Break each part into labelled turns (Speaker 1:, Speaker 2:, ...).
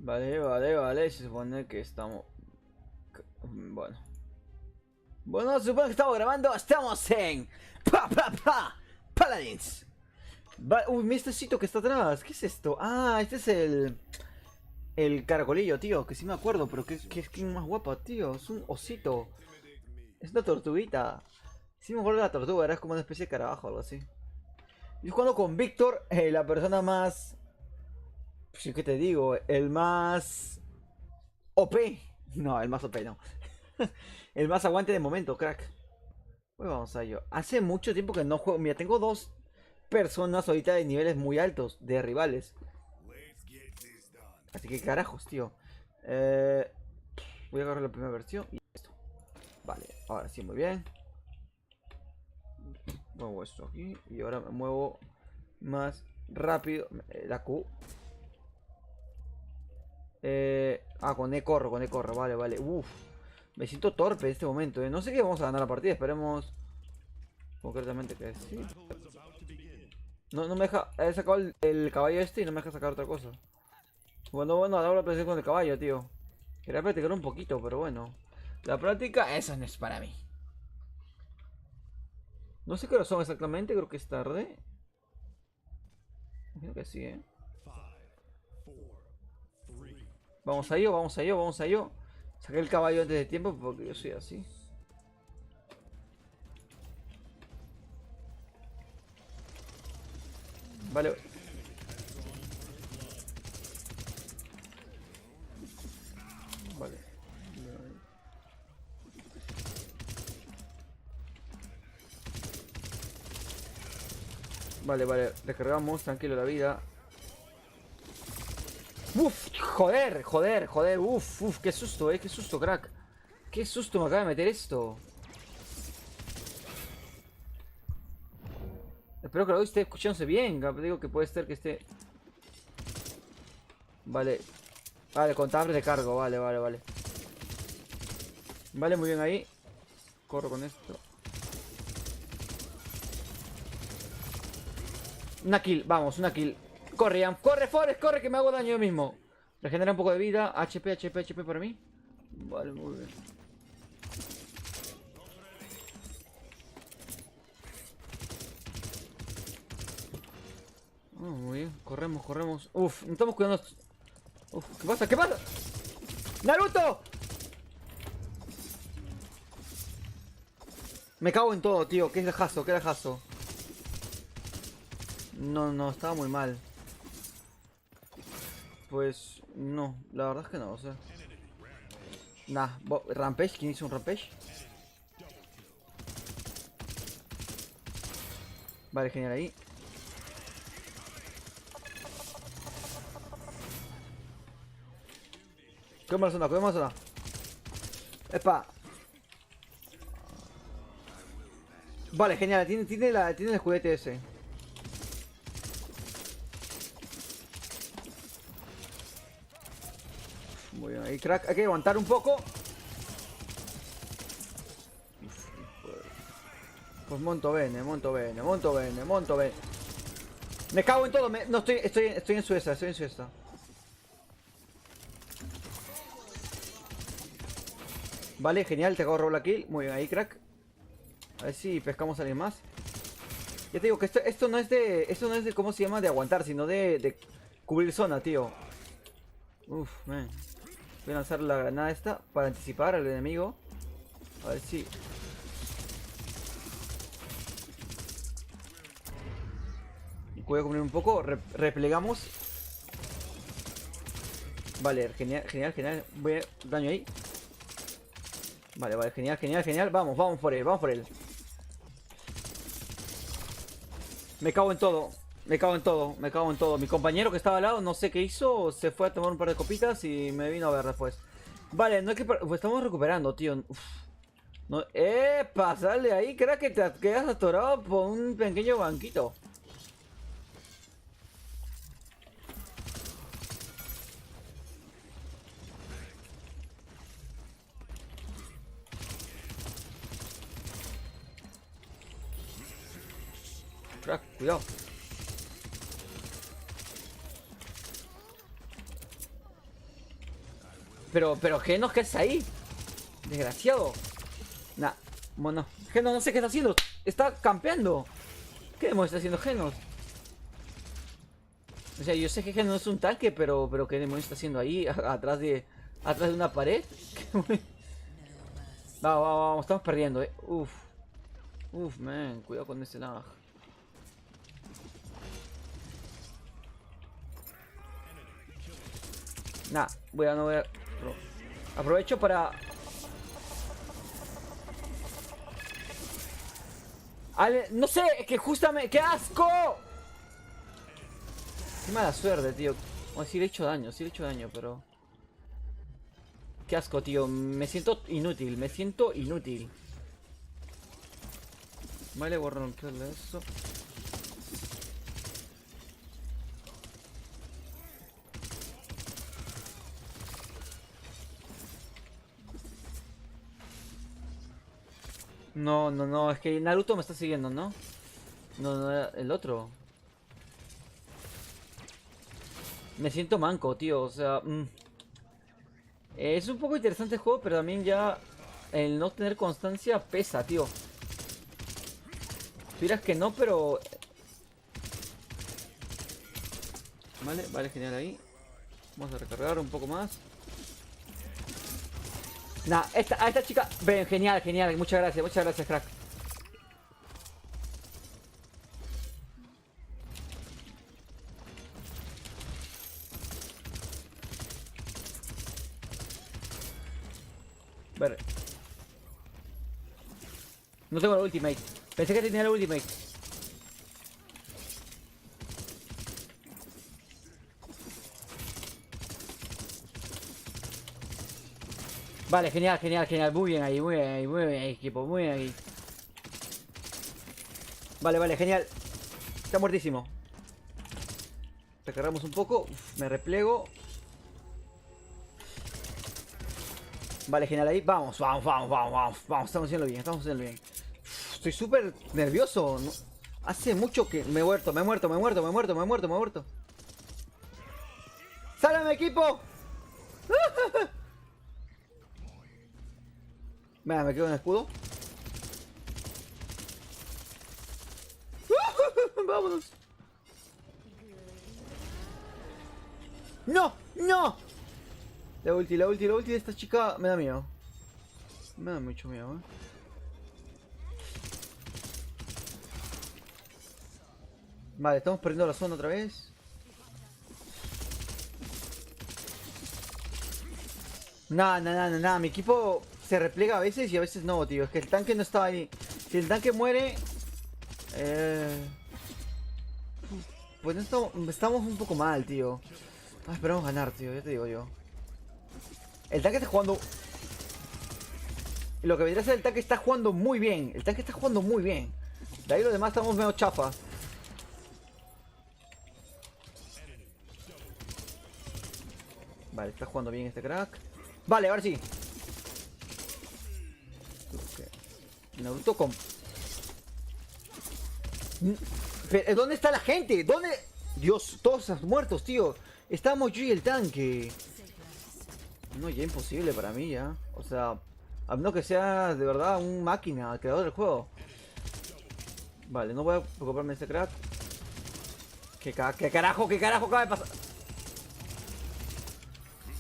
Speaker 1: Vale, vale, vale. Se supone que estamos... Bueno. Bueno, se supone que estamos grabando. Estamos en... Paladins. Uy, mira este sitio que está atrás. ¿Qué es esto? Ah, este es el... El caracolillo, tío. Que sí me acuerdo, pero que es más guapa, tío. Es un osito. Es una tortuguita. Sí me acuerdo de la tortuga. Era como una especie de carabajo o algo así. Yo jugando con Víctor, la persona más... Sí, ¿qué te digo? El más... OP. No, el más OP no. El más aguante de momento, crack. Pues vamos a ello. Hace mucho tiempo que no juego. Mira, tengo dos personas ahorita de niveles muy altos, de rivales. Así que carajos, tío. Eh, Voy a agarrar la primera versión y esto. Vale, ahora sí, muy bien. Muevo esto aquí y ahora me muevo más rápido. La Q. Con E corro, vale, vale. Uf, me siento torpe en este momento. No sé qué vamos a ganar la partida, esperemos concretamente que sí. No, no me deja. He sacado el caballo este y no me deja sacar otra cosa. Bueno, ahora la presión con el caballo, tío. Quería practicar un poquito, pero bueno. La práctica, esa no es para mí. No sé qué hora son exactamente, creo que es tarde. Imagino que sí, Vamos a ello, vamos a ello, vamos a ello. Saqué el caballo antes de tiempo porque yo soy así. Vale. Vale. Vale, vale. Recargamos, tranquilo la vida. Uf, joder, joder, joder. Uf, qué susto, qué susto, crack. Qué susto me acaba de meter esto. Espero que lo esté escuchándose bien. Digo que puede ser que esté... Vale. Vale, contable de cargo. Vale, vale, vale. Vale, muy bien ahí. Corro con esto. Una kill, vamos, una kill. Corre, Ian. Corre, Forrest, corre, que me hago daño yo mismo. Regenera un poco de vida. HP, HP, HP para mí. Vale, muy bien. Muy bien, corremos, corremos. Uf, no estamos cuidando. Uf, ¿qué pasa? ¿Qué pasa? ¡Naruto! Me cago en todo, tío. ¿Qué es dejazo? ¿Qué dejazo? No, no, estaba muy mal. Pues no, la verdad es que no, o sea. Nah, Rampage, ¿quién hizo un Rampage? Vale, genial ahí. Cuidemos la zona, cuidemos la zona. Epa. Vale, genial, tiene el juguete ese. Muy bien, ahí crack, hay que aguantar un poco. Pues monto bene, monto bene, monto bene, monto bene. Me cago en todo, no estoy en Sueza, estoy en Sueza. Vale, genial, te acabo de robar la kill. Muy bien, ahí crack. A ver si pescamos a alguien más. Ya te digo que esto no es de. Esto no es de cómo se llama de aguantar, sino de cubrir zona, tío. Uf, man. Voy a lanzar la granada esta para anticipar al enemigo. A ver si. Voy a cubrir un poco. Replegamos. Vale, genial, genial, genial. Voy a daño ahí. Vale, vale, genial, genial, genial. Vamos, vamos por él, vamos por él. Me cago en todo. Me cago en todo, me cago en todo. Mi compañero que estaba al lado, no sé qué hizo, se fue a tomar un par de copitas y me vino a ver después. Vale, no hay que... Pues estamos recuperando, tío. Uf. No... ¡Epa! Sale ahí, crack, que te quedas atorado por un pequeño banquito. Crack, cuidado. Pero Genos, ¿qué haces ahí? Desgraciado. Nah, bueno, Genos no sé qué está haciendo. Está campeando. ¿Qué demonios está haciendo Genos? O sea, yo sé que Genos es un tanque, pero ¿qué demonios está haciendo ahí? Atrás de una pared. Vamos, estamos perdiendo, Uf, man, cuidado con ese lag. Nah, no voy a... Aprovecho para... no sé, es que justamente... ¡Qué asco! Qué mala suerte, tío. O sí le he hecho daño, pero... Qué asco, tío. Me siento inútil, Vale, voy a romperle eso. No, es que Naruto me está siguiendo, ¿no? No, el otro. Me siento manco, tío, o sea... Es un poco interesante el juego, pero también ya... El no tener constancia pesa, tío. Tú dirás que no, pero... Vale, genial ahí. Vamos a recargar un poco más. Nah, a esta chica... Ven, genial. Muchas gracias, crack. Ver. No tengo la ultimate. Pensé que tenía la ultimate. Vale, genial. Muy bien ahí, equipo. Muy bien ahí. Vale, genial. Está muertísimo. Recargamos un poco. Uf, me replego. Vale, genial ahí. Vamos. Estamos haciendo bien. Uf, estoy súper nervioso. Hace mucho que me he muerto. ¡Sálame, equipo! Venga, me quedo en el escudo. Vámonos. ¡No! La ulti de esta chica me da miedo. Me da mucho miedo, Vale, estamos perdiendo la zona otra vez. Nada. Mi equipo se repliega a veces y a veces no, tío. Es que el tanque no está ahí. Si el tanque muere... Pues no estamos un poco mal, tío. Esperamos ganar, tío, ya te digo yo. El tanque está jugando... Lo que vendría a ser el tanque está jugando muy bien. De ahí los demás estamos medio chafa. Vale, está jugando bien este crack. Vale, ahora sí. Naruto con... Pero, ¿dónde está la gente? ¿Dónde? Dios, todos están muertos, tío. Estamos yo y el tanque. No, ya imposible para mí, ya. O sea, a menos que sea de verdad un máquina, el creador del juego. Vale, no voy a preocuparme de ese crack. ¿Qué carajo acaba de pasar?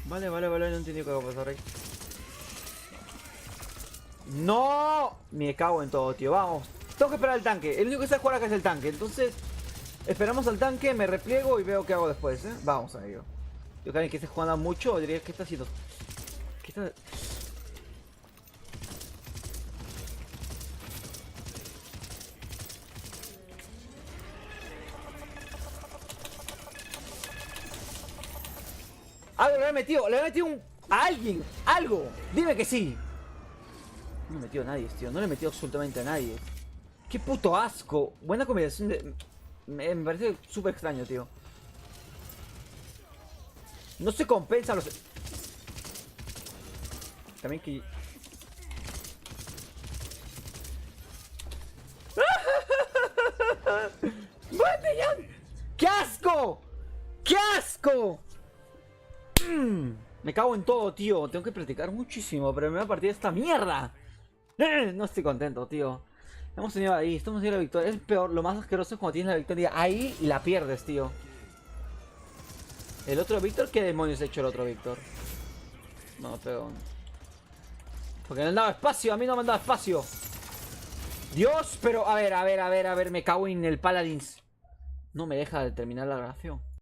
Speaker 1: Vale, no entendí qué va a pasar ahí. ¡No! Me cago en todo, tío. Vamos. Tengo que esperar al tanque. El único que sabe jugar acá es el tanque. Entonces, esperamos al tanque, me repliego y veo qué hago después, Vamos a ello. Yo que alguien que esté jugando mucho, diría, ¿qué está haciendo? ¿Qué está...? Algo le he metido a alguien, algo. Dime que sí. No me he metido a nadie, tío. No le he metido absolutamente a nadie. Qué puto asco. Buena combinación de... Me parece súper extraño, tío. No se compensa los... También que... ¡Muerte, Jan! ¡Qué asco! ¡Qué asco! Me cago en todo, tío. Tengo que practicar muchísimo, pero me va a partir esta mierda. No estoy contento, tío. Hemos tenido ahí, estamos teniendo la victoria. Es peor, lo más asqueroso es cuando tienes la victoria ahí y la pierdes, tío. ¿El otro Víctor? ¿Qué demonios ha hecho el otro Víctor? No, pero... Porque no han dado espacio, a mí no me han dado espacio. Dios, pero... A ver, me cago en el Paladins. No me deja de terminar la grabación.